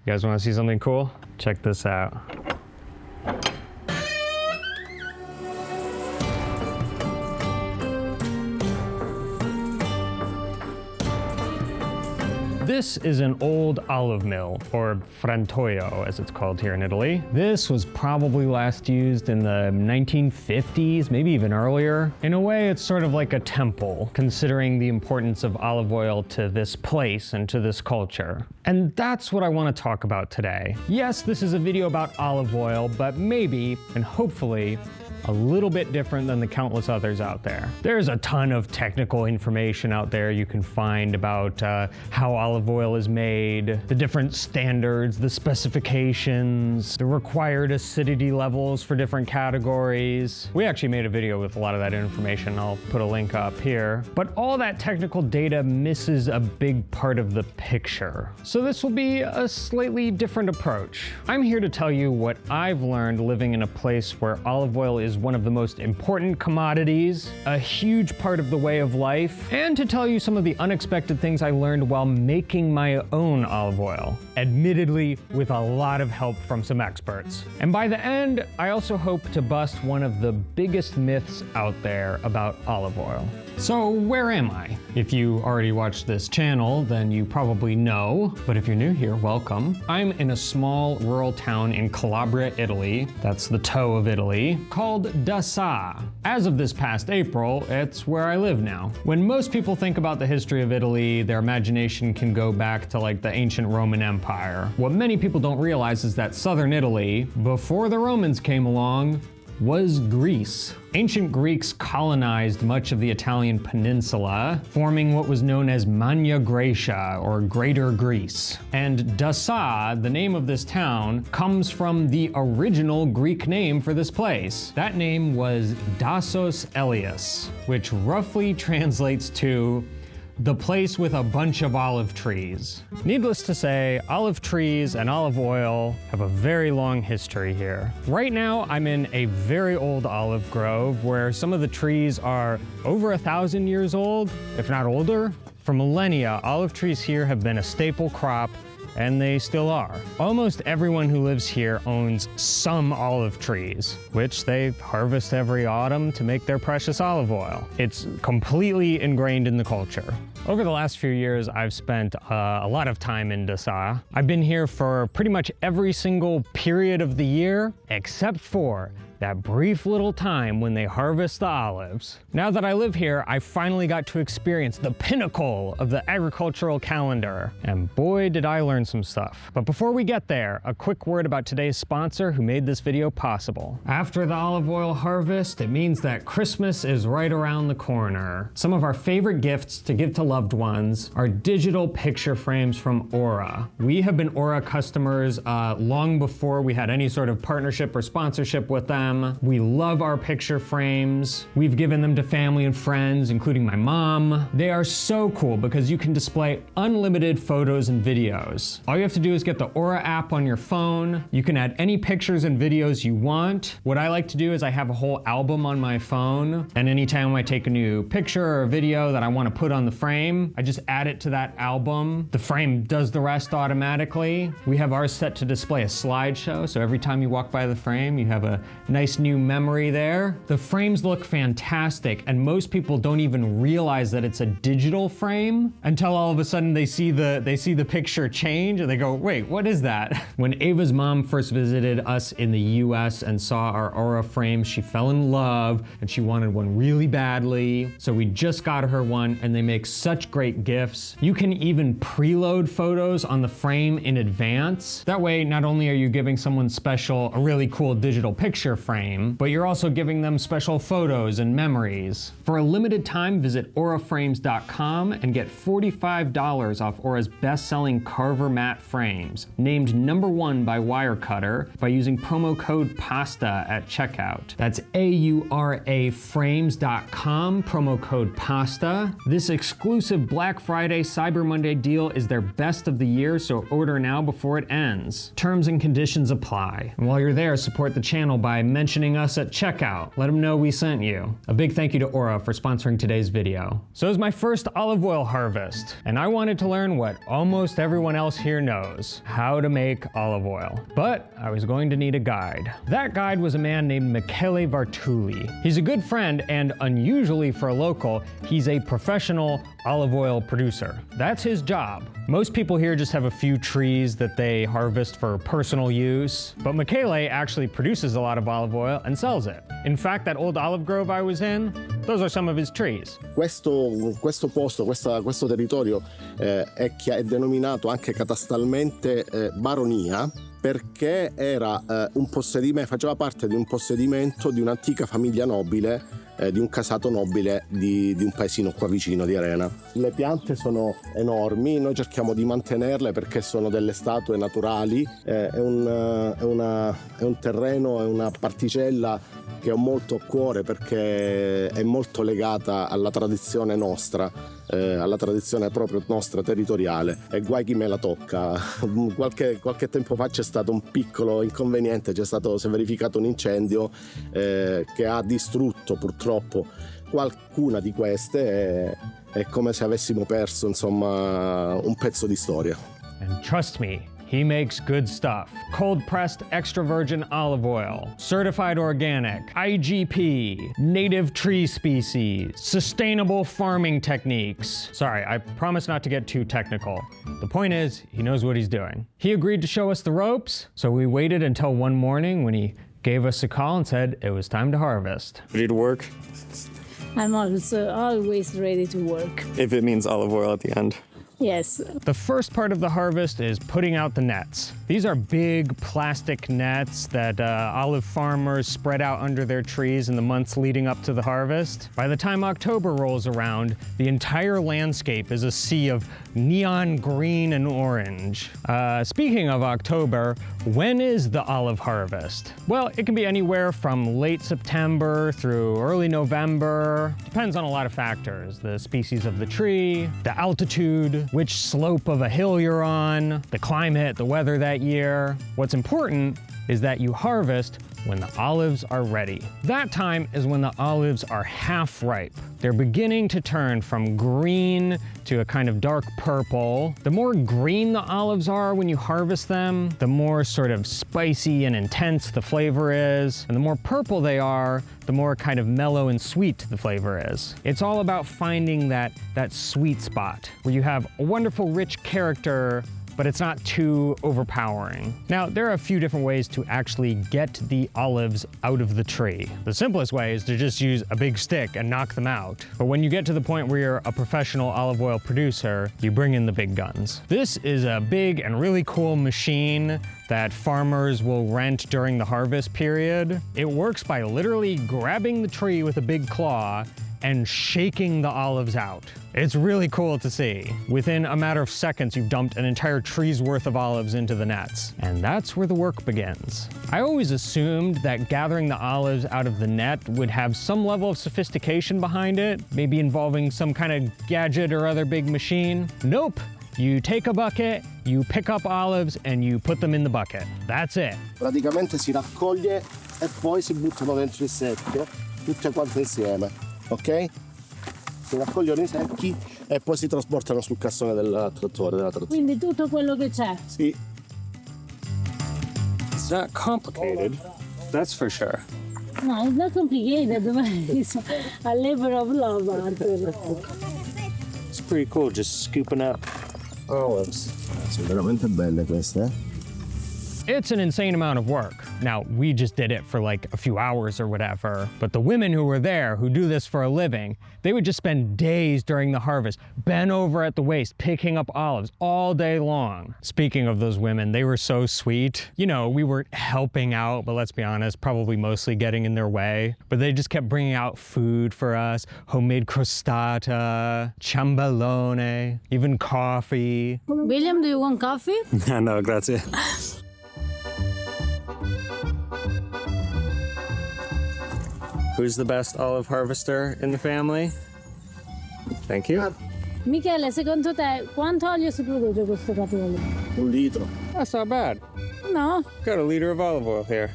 You guys want to see something cool? Check this out. This is an old olive mill, or frantoio as it's called here in Italy. This was probably last used in the 1950s, maybe even earlier. In a way, it's sort of like a temple, considering the importance of olive oil to this place and to this culture. And that's what I want to talk about today. Yes, this is a video about olive oil, but maybe, and hopefully, a little bit different than the countless others out there. There's a ton of technical information out there you can find about how olive oil is made, the different standards, the specifications, the required acidity levels for different categories. We actually made a video with a lot of that information. I'll put a link up here. But all that technical data misses a big part of the picture. So this will be a slightly different approach. I'm here to tell you what I've learned living in a place where olive oil is one of the most important commodities, a huge part of the way of life, and to tell you some of the unexpected things I learned while making my own olive oil, admittedly with a lot of help from some experts. And by the end, I also hope to bust one of the biggest myths out there about olive oil. So where am I? If you already watched this channel, then you probably know, but if you're new here, welcome. I'm in a small rural town in Calabria, Italy, that's the toe of Italy, called Dasà. As of this past April, it's where I live now. When most people think about the history of Italy, their imagination can go back to like the ancient Roman Empire. What many people don't realize is that southern Italy, before the Romans came along, was Greece. Ancient Greeks colonized much of the Italian peninsula, forming what was known as Magna Graecia, or Greater Greece. And Dasà, the name of this town, comes from the original Greek name for this place. That name was Dassos Elias, which roughly translates to the place with a bunch of olive trees. Needless to say, olive trees and olive oil have a very long history here. Right now, I'm in a very old olive grove where some of the trees are over 1,000 years old, if not older. For millennia, olive trees here have been a staple crop, and they still are. Almost everyone who lives here owns some olive trees, which they harvest every autumn to make their precious olive oil. It's completely ingrained in the culture. Over the last few years, I've spent a lot of time in Dasà. I've been here for pretty much every single period of the year, except for that brief little time when they harvest the olives. Now that I live here, I finally got to experience the pinnacle of the agricultural calendar. And boy, did I learn some stuff. But before we get there, a quick word about today's sponsor who made this video possible. After the olive oil harvest, it means that Christmas is right around the corner. Some of our favorite gifts to give to loved ones are digital picture frames from Aura. We have been Aura customers long before we had any sort of partnership or sponsorship with them. We love our picture frames. We've given them to family and friends, including my mom. They are so cool because you can display unlimited photos and videos. All you have to do is get the Aura app on your phone. You can add any pictures and videos you want. What I like to do is I have a whole album on my phone, and anytime I take a new picture or a video that I want to put on the frame, I just add it to that album. The frame does the rest automatically. We have ours set to display a slideshow, so every time you walk by the frame, you have a nice new memory there. The frames look fantastic, and most people don't even realize that it's a digital frame until all of a sudden they see the picture change and they go, wait, what is that? When Ava's mom first visited us in the US and saw our Aura frames, she fell in love and she wanted one really badly. So we just got her one, and they make such great gifts. You can even preload photos on the frame in advance. That way, not only are you giving someone special a really cool digital picture frame, but you're also giving them special photos and memories. For a limited time, visit auraframes.com and get $45 off Aura's best-selling Carver matte frames, named #1 by Wirecutter, by using promo code PASTA at checkout. That's AURA frames.com, promo code PASTA. This exclusive exclusive Black Friday Cyber Monday deal is their best of the year, so order now before it ends. Terms and conditions apply. And while you're there, support the channel by mentioning us at checkout. Let them know we sent you. A big thank you to Aura for sponsoring today's video. So it was my first olive oil harvest, and I wanted to learn what almost everyone else here knows: how to make olive oil. But I was going to need a guide. That guide was a man named Michele Vartuli. He's a good friend, and unusually for a local, he's a professional olive oil producer. That's his job. Most people here just have a few trees that they harvest for personal use, but Michele actually produces a lot of olive oil and sells it. In fact, that old olive grove I was in, those are some of his trees. Questo posto, questo territorio è denominato anche catastalmente baronia, perché era faceva parte di un possedimento di un'antica famiglia nobile, di un casato nobile di un paesino qua vicino di Arena. Le piante sono enormi, noi cerchiamo di mantenerle perché sono delle statue naturali, è un terreno, è una particella che ho molto a cuore perché è molto legata alla tradizione nostra, alla tradizione proprio nostra territoriale, e guai chi me la tocca. Qualche tempo fa c'è stato un piccolo inconveniente, si è verificato un incendio che ha distrutto purtroppo qualcuna di queste, è come se avessimo perso, insomma, un pezzo di storia. And trust me, he makes good stuff. Cold pressed extra virgin olive oil, certified organic, IGP, native tree species, sustainable farming techniques. Sorry, I promise not to get too technical. The point is, he knows what he's doing. He agreed to show us the ropes, so we waited until one morning when he gave us a call and said it was time to harvest. Ready to work? I'm always ready to work. If it means olive oil at the end. Yes. The first part of the harvest is putting out the nets. These are big plastic nets that olive farmers spread out under their trees in the months leading up to the harvest. By the time October rolls around, the entire landscape is a sea of neon green and orange. Speaking of October, when is the olive harvest? Well, it can be anywhere from late September through early November. Depends on a lot of factors: the species of the tree, the altitude, which slope of a hill you're on, the climate, the weather that year. What's important is that you harvest when the olives are ready. That time is when the olives are half ripe. They're beginning to turn from green to a kind of dark purple. The more green the olives are when you harvest them, the more sort of spicy and intense the flavor is. And the more purple they are, the more kind of mellow and sweet the flavor is. It's all about finding that sweet spot where you have a wonderful, rich character, but it's not too overpowering. Now, there are a few different ways to actually get the olives out of the tree. The simplest way is to just use a big stick and knock them out. But when you get to the point where you're a professional olive oil producer, you bring in the big guns. This is a big and really cool machine that farmers will rent during the harvest period. It works by literally grabbing the tree with a big claw and shaking the olives out. It's really cool to see. Within a matter of seconds, you've dumped an entire tree's worth of olives into the nets. And that's where the work begins. I always assumed that gathering the olives out of the net would have some level of sophistication behind it, maybe involving some kind of gadget or other big machine. Nope. You take a bucket, you pick up olives, and you put them in the bucket. That's it. Praticamente si raccoglie e poi si buttano dentro i secchi, tutte quante insieme. Ok? Si raccogliono i secchi e poi si trasportano sul cassone del trattore, della trazione. Quindi tutto quello che c'è. Sì. It's not complicated, that's for sure. No, it's not complicated. It's a labor of love, Arthur. It's pretty cool just scooping up olives. Sono veramente belle queste, eh? It's an insane amount of work. Now, we just did it for like a few hours or whatever, but the women who were there, who do this for a living, they would just spend days during the harvest, bent over at the waist, picking up olives all day long. Speaking of those women, they were so sweet. You know, we were helping out, but let's be honest, probably mostly getting in their way. But they just kept bringing out food for us, homemade crostata, ciambellone, even coffee. William, do you want coffee? No, grazie. Who's the best olive harvester in the family? Thank you. Michele, secondo te quanto olio si produce questo capitolo? 1 litro. That's not bad. No? Got a liter of olive oil here.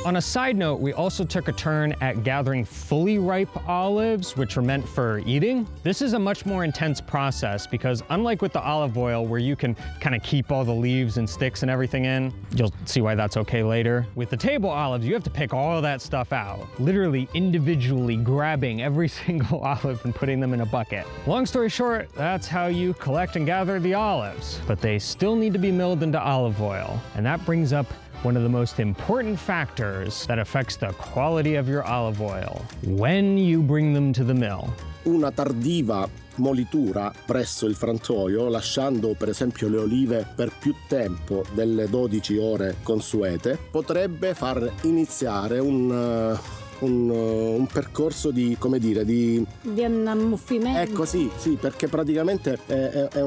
On a side note, we also took a turn at gathering fully ripe olives, which are meant for eating. This is a much more intense process because unlike with the olive oil where you can kind of keep all the leaves and sticks and everything in, you'll see why that's okay later. With the table olives, you have to pick all that stuff out, literally individually grabbing every single olive and putting them in a bucket. Long story short, that's how you collect and gather the olives, but they still need to be milled into olive oil. And that brings up one of the most important factors that affects the quality of your olive oil when you bring them to the mill. Una tardiva molitura presso il frantoio, lasciando per esempio le olive per più tempo delle 12 ore consuete, potrebbe far iniziare un percorso di, come dire, di ammuffimento. Ecco, sì, perché praticamente è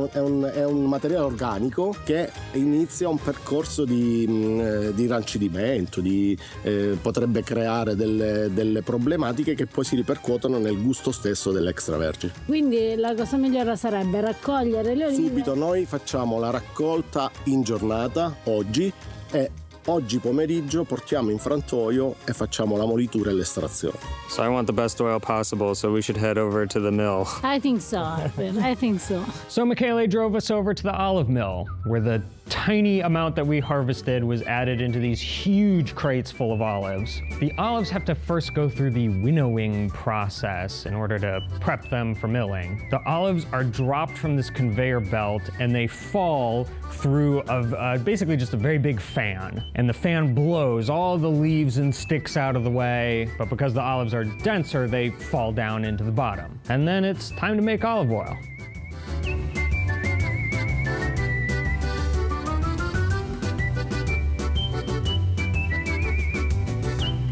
un materiale organico che inizia un percorso di rancidimento, potrebbe creare delle problematiche che poi si ripercuotono nel gusto stesso dell'extravergine. Quindi la cosa migliore sarebbe raccogliere le olive. Subito noi facciamo la raccolta in giornata, oggi, e oggi pomeriggio portiamo in frantoio e facciamo la molitura e l'estrazione. So I want the best oil possible, so we should head over to the mill. I think so, I think so. So Michele drove us over to the olive mill, where the tiny amount that we harvested was added into these huge crates full of olives. The olives have to first go through the winnowing process in order to prep them for milling. The olives are dropped from this conveyor belt and they fall through basically just a very big fan. And the fan blows all the leaves and sticks out of the way, but because the olives are denser, they fall down into the bottom. And then it's time to make olive oil.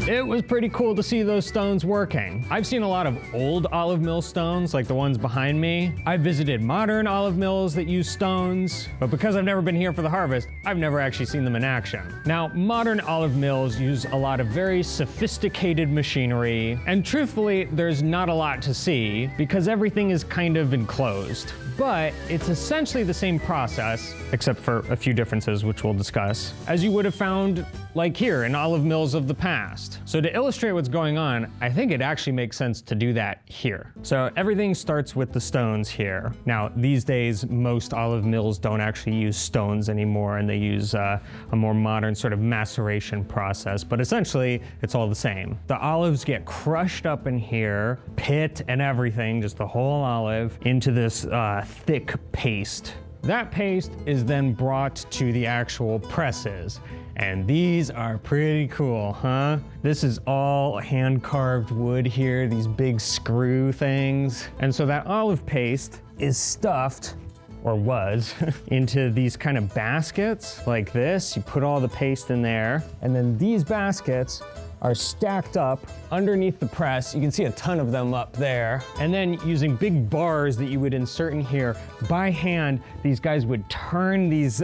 It was pretty cool to see those stones working. I've seen a lot of old olive mill stones, like the ones behind me. I've visited modern olive mills that use stones, but because I've never been here for the harvest, I've never actually seen them in action. Now, modern olive mills use a lot of very sophisticated machinery, and truthfully, there's not a lot to see because everything is kind of enclosed. But it's essentially the same process, except for a few differences, which we'll discuss, as you would have found like here in olive mills of the past. So to illustrate what's going on, I think it actually makes sense to do that here. So everything starts with the stones here. Now, these days, most olive mills don't actually use stones anymore, and they use a more modern sort of maceration process, but essentially, it's all the same. The olives get crushed up in here, pit and everything, just the whole olive, into this thick paste. That paste is then brought to the actual presses. And these are pretty cool, huh? This is all hand-carved wood here, these big screw things. And so that olive paste is stuffed, or was, into these kind of baskets like this. You put all the paste in there, and then these baskets are stacked up underneath the press. You can see a ton of them up there. And then using big bars that you would insert in here by hand, these guys would turn these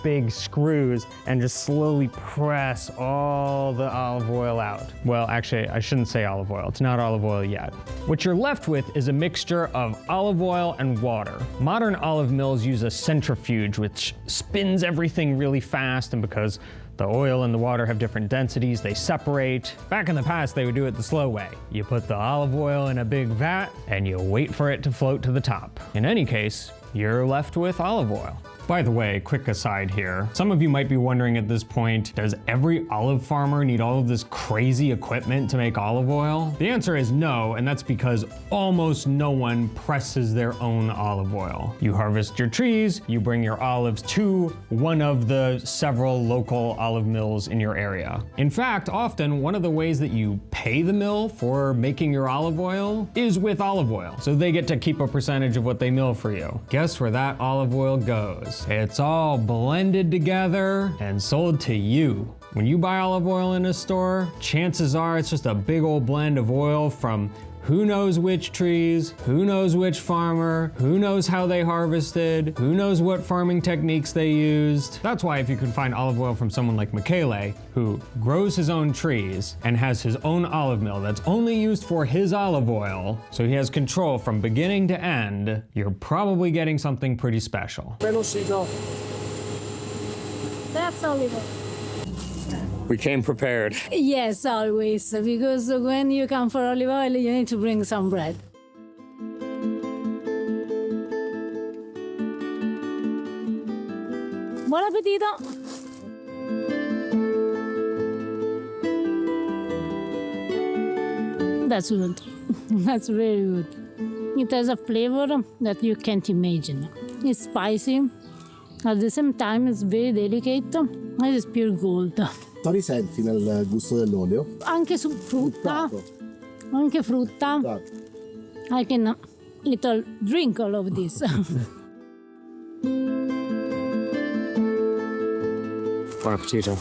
big screws and just slowly press all the olive oil out. Well, actually, I shouldn't say olive oil. It's not olive oil yet. What you're left with is a mixture of olive oil and water. Modern olive mills use a centrifuge, which spins everything really fast, and because the oil and the water have different densities, they separate. Back in the past, they would do it the slow way. You put the olive oil in a big vat and you wait for it to float to the top. In any case, you're left with olive oil. By the way, quick aside here. Some of you might be wondering at this point, does every olive farmer need all of this crazy equipment to make olive oil? The answer is no, and that's because almost no one presses their own olive oil. You harvest your trees, you bring your olives to one of the several local olive mills in your area. In fact, often one of the ways that you pay the mill for making your olive oil is with olive oil. So they get to keep a percentage of what they mill for you. Guess where that olive oil goes? It's all blended together and sold to you. When you buy olive oil in a store, chances are it's just a big old blend of oil from Who knows which trees? Who knows which farmer? Who knows how they harvested? Who knows what farming techniques they used? That's why if you can find olive oil from someone like Michele, who grows his own trees and has his own olive mill that's only used for his olive oil, so he has control from beginning to end, you're probably getting something pretty special. That's olive oil. We came prepared. Yes, always, because when you come for olive oil, you need to bring some bread. Buon appetito! That's good. That's very good. It has a flavor that you can't imagine. It's spicy. At the same time, it's very delicate. It is pure gold. Lo risenti nel gusto dell'olio? Anche su frutta. Fruttato. Anche frutta. Fruttato. I can drink all of this. Buon appetito.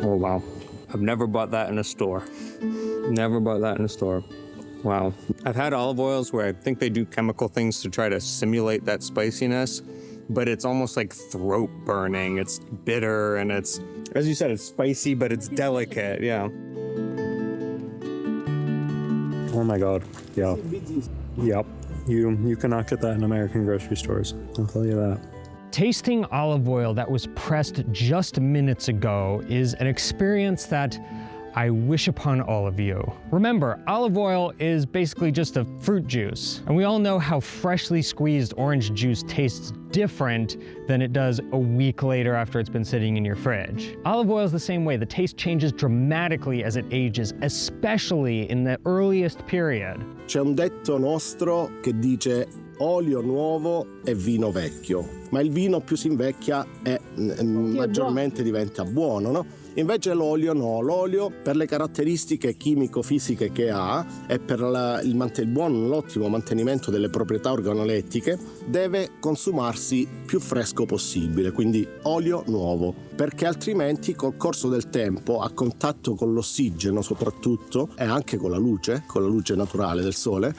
Oh wow. I've never bought that in a store. Never bought that in a store. Wow. I've had olive oils where I think they do chemical things to try to simulate that spiciness, but it's almost like throat burning. It's bitter and it's, as you said, it's spicy, but it's delicate, yeah. Oh my God. Yeah. Yep. You cannot get that in American grocery stores. I'll tell you that. Tasting olive oil that was pressed just minutes ago is an experience that I wish upon all of you. Remember, olive oil is basically just a fruit juice, and we all know how freshly squeezed orange juice tastes different than it does a week later after it's been sitting in your fridge. Olive oil is the same way. The taste changes dramatically as it ages, especially in the earliest period. C'è un detto nostro che dice olio nuovo e vino vecchio, ma il vino più si invecchia e maggiormente diventa buono, no? Invece l'olio no, l'olio per le caratteristiche chimico-fisiche che ha e per il buono, l'ottimo mantenimento delle proprietà organolettiche deve consumarsi più fresco possibile, quindi olio nuovo, perché altrimenti col corso del tempo, a contatto con l'ossigeno soprattutto e anche con la luce naturale del sole,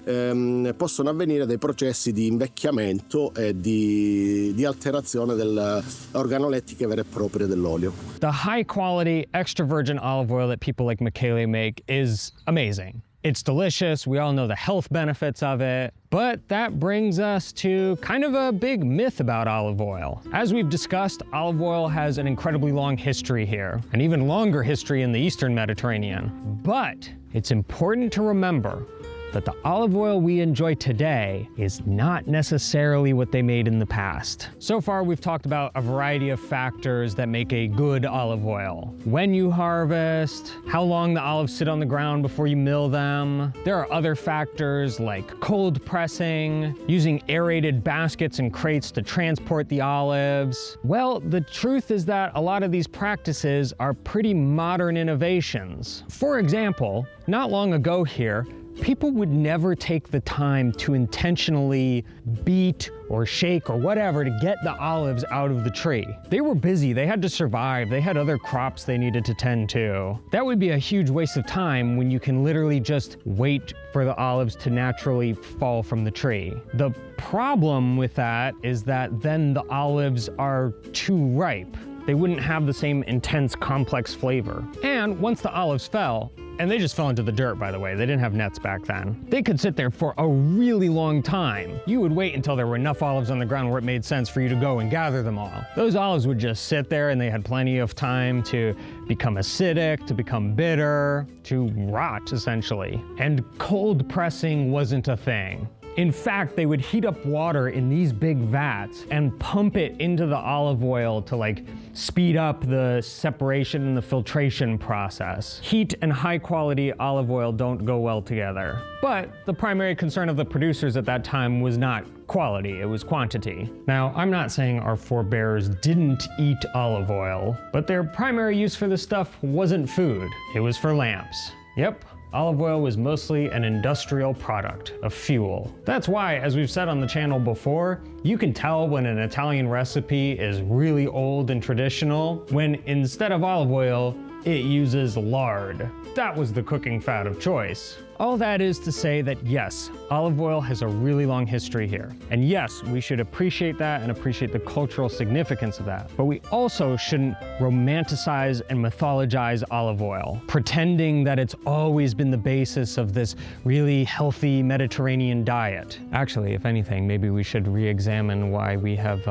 possono avvenire dei processi di invecchiamento e di alterazione delle organolettiche vere e proprie dell'olio. The high quality extra virgin olive oil that people like Michele make is amazing. It's delicious, we all know the health benefits of it, but that brings us to kind of a big myth about olive oil. As we've discussed, olive oil has an incredibly long history here, an even longer history in the Eastern Mediterranean. But it's important to remember that the olive oil we enjoy today is not necessarily what they made in the past. So far, we've talked about a variety of factors that make a good olive oil. When you harvest, how long the olives sit on the ground before you mill them. There are other factors like cold pressing, using aerated baskets and crates to transport the olives. Well, the truth is that a lot of these practices are pretty modern innovations. For example, not long ago here, people would never take the time to intentionally beat or shake or whatever to get the olives out of the tree. They were busy, they had to survive, they had other crops they needed to tend to. That would be a huge waste of time when you can literally just wait for the olives to naturally fall from the tree. The problem with that is that then the olives are too ripe. They wouldn't have the same intense, complex flavor. And once the olives fell, and they just fell into the dirt, by the way, they didn't have nets back then, they could sit there for a really long time. You would wait until there were enough olives on the ground where it made sense for you to go and gather them all. Those olives would just sit there and they had plenty of time to become acidic, to become bitter, to rot, essentially. And cold pressing wasn't a thing. In fact, they would heat up water in these big vats and pump it into the olive oil to speed up the separation and the filtration process. Heat and high quality olive oil don't go well together. But the primary concern of the producers at that time was not quality, it was quantity. Now, I'm not saying our forebears didn't eat olive oil, but their primary use for this stuff wasn't food, it was for lamps. Yep. Olive oil was mostly an industrial product, a fuel. That's why, as we've said on the channel before, you can tell when an Italian recipe is really old and traditional when instead of olive oil, it uses lard. That was the cooking fat of choice. All that is to say that yes, olive oil has a really long history here. And yes, we should appreciate that and appreciate the cultural significance of that. But we also shouldn't romanticize and mythologize olive oil, pretending that it's always been the basis of this really healthy Mediterranean diet. Actually, if anything, maybe we should re-examine why we have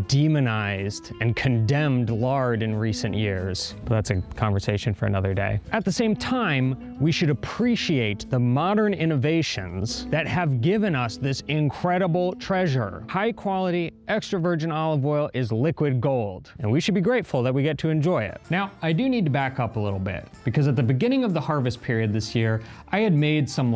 demonized and condemned lard in recent years. But that's a conversation for another day. At the same time, we should appreciate the modern innovations that have given us this incredible treasure. High quality, extra virgin olive oil is liquid gold, and we should be grateful that we get to enjoy it. Now, I do need to back up a little bit, because at the beginning of the harvest period this year, I had made some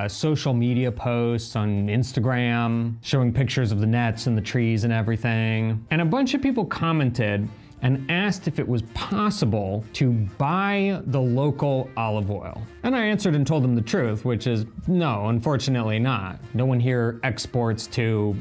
social media posts on Instagram, showing pictures of the nets and the trees and everything. And a bunch of people commented and asked if it was possible to buy the local olive oil. And I answered and told them the truth, which is no, unfortunately not. No one here exports to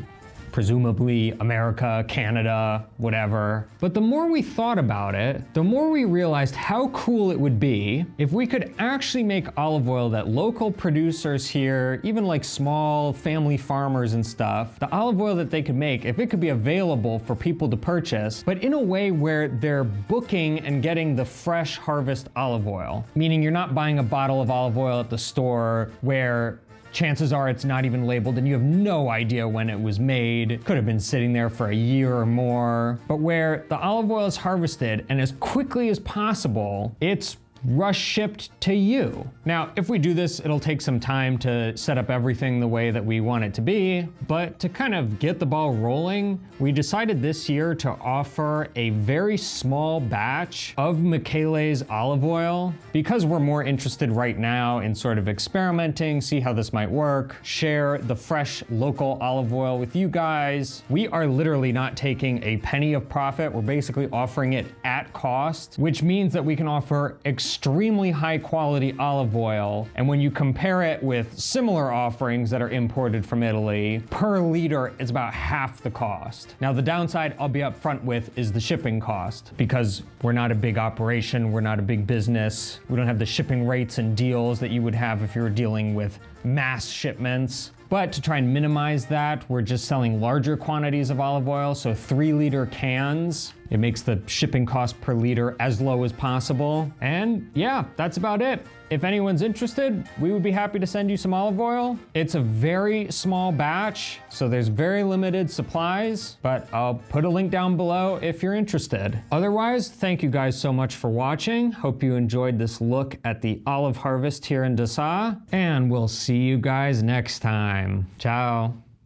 presumably America, Canada, whatever. But the more we thought about it, the more we realized how cool it would be if we could actually make olive oil that local producers here, even like small family farmers and stuff, the olive oil that they could make, if it could be available for people to purchase, but in a way where they're booking and getting the fresh harvest olive oil. Meaning you're not buying a bottle of olive oil at the store where chances are it's not even labeled and you have no idea when it was made. Could have been sitting there for a year or more. But where the olive oil is harvested and as quickly as possible, it's rush shipped to you. Now, if we do this, it'll take some time to set up everything the way that we want it to be, but to kind of get the ball rolling, we decided this year to offer a very small batch of Michele's olive oil, because we're more interested right now in sort of experimenting, see how this might work, share the fresh local olive oil with you guys. We are literally not taking a penny of profit. We're basically offering it at cost, which means that we can offer extremely high quality olive oil. And when you compare it with similar offerings that are imported from Italy, per liter it's about half the cost. Now the downside I'll be upfront with is the shipping cost, because we're not a big operation, we're not a big business. We don't have the shipping rates and deals that you would have if you were dealing with mass shipments. But to try and minimize that, we're just selling larger quantities of olive oil, so 3-liter cans. It makes the shipping cost per liter as low as possible. And yeah, that's about it. If anyone's interested, we would be happy to send you some olive oil. It's a very small batch, so there's very limited supplies, but I'll put a link down below if you're interested. Otherwise, thank you guys so much for watching. Hope you enjoyed this look at the olive harvest here in Dasà, and we'll see you guys next time. Ciao.